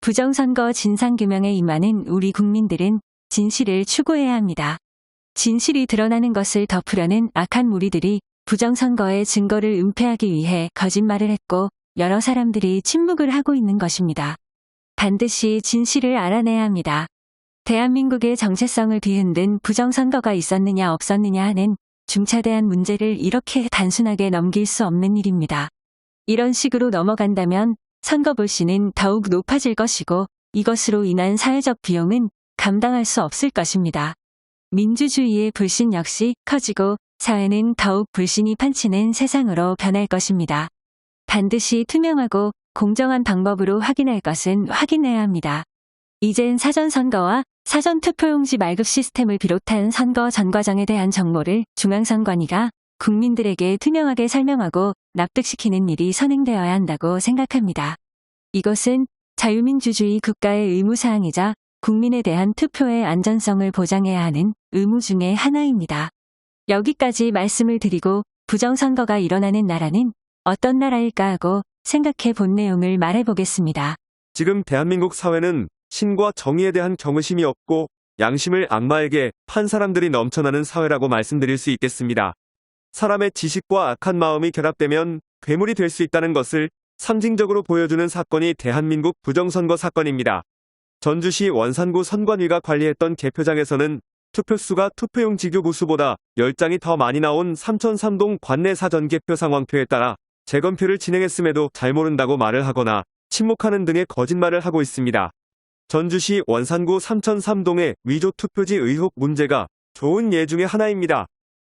부정선거 진상규명에 임하는 우리 국민들은 진실을 추구해야 합니다. 진실이 드러나는 것을 덮으려는 악한 무리들이 부정선거의 증거를 은폐하기 위해 거짓말을 했고 여러 사람들이 침묵을 하고 있는 것입니다. 반드시 진실을 알아내야 합니다. 대한민국의 정체성을 뒤흔든 부정선거가 있었느냐 없었느냐 하는 중차대한 문제를 이렇게 단순하게 넘길 수 없는 일입니다. 이런 식으로 넘어간다면 선거 불신은 더욱 높아질 것이고 이것으로 인한 사회적 비용은 감당할 수 없을 것입니다. 민주주의의 불신 역시 커지고 사회는 더욱 불신이 판치는 세상으로 변할 것입니다. 반드시 투명하고 공정한 방법으로 확인할 것은 확인해야 합니다. 이젠 사전선거와 사전투표용지 말급 시스템을 비롯한 선거 전 과정에 대한 정보를 중앙선관위가 국민들에게 투명하게 설명하고 납득시키는 일이 선행되어야 한다고 생각합니다. 이것은 자유민주주의 국가의 의무사항이자 국민에 대한 투표의 안전성을 보장해야 하는 의무 중의 하나입니다. 여기까지 말씀을 드리고 부정선거가 일어나는 나라는 어떤 나라일까 하고 생각해 본 내용을 말해보겠습니다. 지금 대한민국 사회는 신과 정의에 대한 경외심이 없고 양심을 악마에게 판 사람들이 넘쳐나는 사회라고 말씀드릴 수 있겠습니다. 사람의 지식과 악한 마음이 결합되면 괴물이 될 수 있다는 것을 상징적으로 보여주는 사건이 대한민국 부정선거 사건입니다. 전주시 원산구 선관위가 관리했던 개표장에서는 투표수가 투표용 지교부 수보다 10장이 더 많이 나온 삼천삼동 관내 사전개표 상황표에 따라 재검표를 진행했음에도 잘 모른다고 말을 하거나 침묵하는 등의 거짓말을 하고 있습니다. 전주시 원산구 삼천삼동의 위조 투표지 의혹 문제가 좋은 예 중의 하나입니다.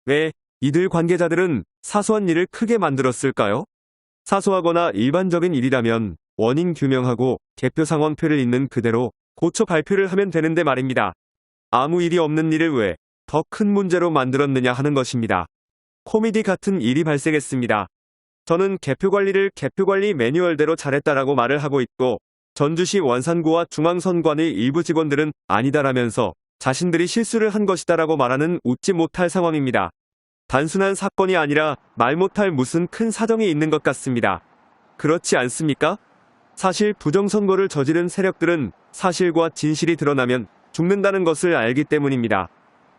왜 이들 관계자들은 사소한 일을 크게 만들었을까요? 사소하거나 일반적인 일이라면 원인 규명하고 개표 상황표를 있는 그대로 고쳐 발표를 하면 되는데 말입니다. 아무 일이 없는 일을 왜 더 큰 문제로 만들었느냐 하는 것입니다. 코미디 같은 일이 발생했습니다. 저는 개표관리를 개표관리 매뉴얼대로 잘했다라고 말을 하고 있고 전주시 원산구와 중앙선관위 일부 직원들은 아니다라면서 자신들이 실수를 한 것이다라고 말하는 웃지 못할 상황입니다. 단순한 사건이 아니라 말 못할 무슨 큰 사정이 있는 것 같습니다. 그렇지 않습니까? 사실 부정선거를 저지른 세력들은 사실과 진실이 드러나면 죽는다는 것을 알기 때문입니다.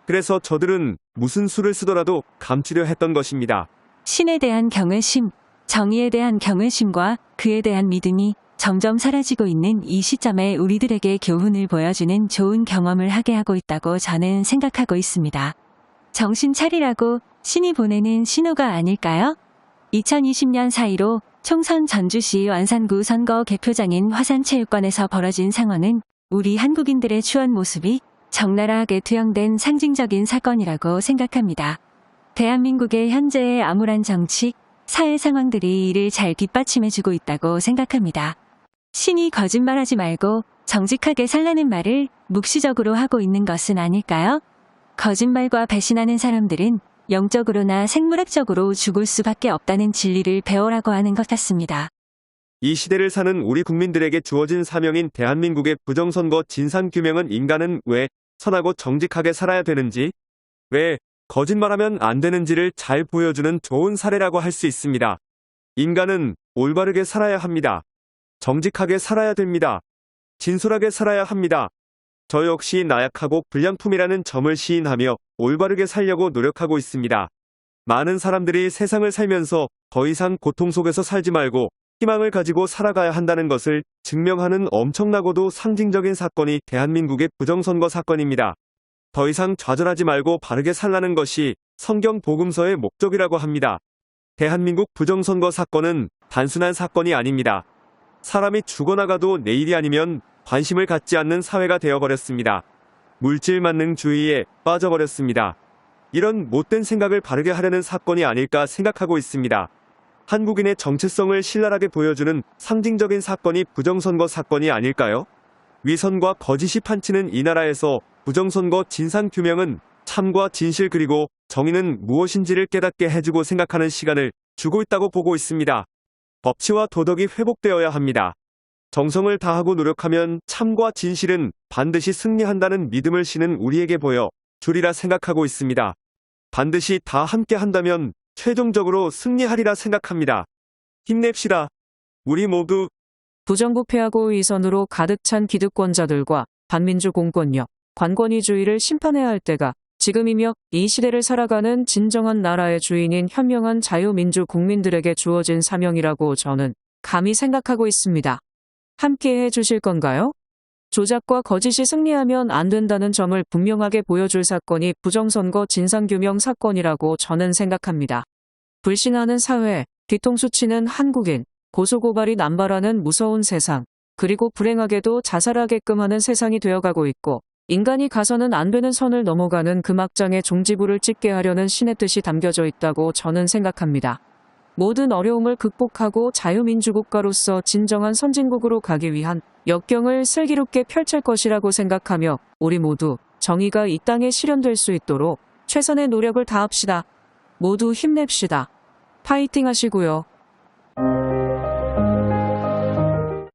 그래서 저들은 무슨 수를 쓰더라도 감추려 했던 것입니다. 신에 대한 경외심, 정의에 대한 경외심과 그에 대한 믿음이 점점 사라지고 있는 이 시점에 우리들에게 교훈을 보여주는 좋은 경험을 하게 하고 있다고 저는 생각하고 있습니다. 정신 차리라고 신이 보내는 신호가 아닐까요? 2020년 4.15 총선 전주시 원산구 선거 개표장인 화산체육관에서 벌어진 상황은 우리 한국인들의 추한 모습이 적나라하게 투영된 상징적인 사건이라고 생각합니다. 대한민국의 현재의 암울한 정치, 사회 상황들이 이를 잘 뒷받침해주고 있다고 생각합니다. 신이 거짓말하지 말고 정직하게 살라는 말을 묵시적으로 하고 있는 것은 아닐까요? 거짓말과 배신하는 사람들은 영적으로나 생물학적으로 죽을 수밖에 없다는 진리를 배우라고 하는 것 같습니다. 이 시대를 사는 우리 국민들에게 주어진 사명인 대한민국의 부정선거 진상규명은 인간은 왜 선하고 정직하게 살아야 되는지, 왜 거짓말하면 안 되는지를 잘 보여주는 좋은 사례라고 할 수 있습니다. 인간은 올바르게 살아야 합니다. 정직하게 살아야 됩니다. 진솔하게 살아야 합니다. 저 역시 나약하고 불량품이라는 점을 시인하며 올바르게 살려고 노력하고 있습니다. 많은 사람들이 세상을 살면서 더 이상 고통 속에서 살지 말고 희망을 가지고 살아가야 한다는 것을 증명하는 엄청나고도 상징적인 사건이 대한민국의 부정선거 사건입니다. 더 이상 좌절하지 말고 바르게 살라는 것이 성경 복음서의 목적이라고 합니다. 대한민국 부정선거 사건은 단순한 사건이 아닙니다. 사람이 죽어나가도 내일이 아니면 관심을 갖지 않는 사회가 되어버렸습니다. 물질 만능주의에 빠져버렸습니다. 이런 못된 생각을 바르게 하려는 사건이 아닐까 생각하고 있습니다. 한국인의 정체성을 신랄하게 보여주는 상징적인 사건이 부정선거 사건이 아닐까요? 위선과 거짓이 판치는 이 나라에서 부정선거 진상규명은 참과 진실 그리고 정의는 무엇인지를 깨닫게 해주고 생각하는 시간을 주고 있다고 보고 있습니다. 법치와 도덕이 회복되어야 합니다. 정성을 다하고 노력하면 참과 진실은 반드시 승리한다는 믿음을 신은 우리에게 보여 주리라 생각하고 있습니다. 반드시 다 함께 한다면 최종적으로 승리하리라 생각합니다. 힘냅시다. 우리 모두 부정부패하고 위선으로 가득 찬 기득권자들과 반민주 공권력, 관권위주의를 심판해야 할 때가 지금이며 이 시대를 살아가는 진정한 나라의 주인인 현명한 자유민주 국민들에게 주어진 사명이라고 저는 감히 생각하고 있습니다. 함께 해주실 건가요? 조작과 거짓이 승리하면 안 된다는 점을 분명하게 보여줄 사건이 부정선거 진상규명 사건이라고 저는 생각합니다. 불신하는 사회, 뒤통수 치는 한국인, 고소고발이 남발하는 무서운 세상, 그리고 불행하게도 자살하게끔 하는 세상이 되어가고 있고, 인간이 가서는 안 되는 선을 넘어가는 그 막장에 종지부를 찍게 하려는 신의 뜻이 담겨져 있다고 저는 생각합니다. 모든 어려움을 극복하고 자유민주국가로서 진정한 선진국으로 가기 위한 역경을 슬기롭게 펼칠 것이라고 생각하며 우리 모두 정의가 이 땅에 실현될 수 있도록 최선의 노력을 다합시다. 모두 힘냅시다. 파이팅 하시고요.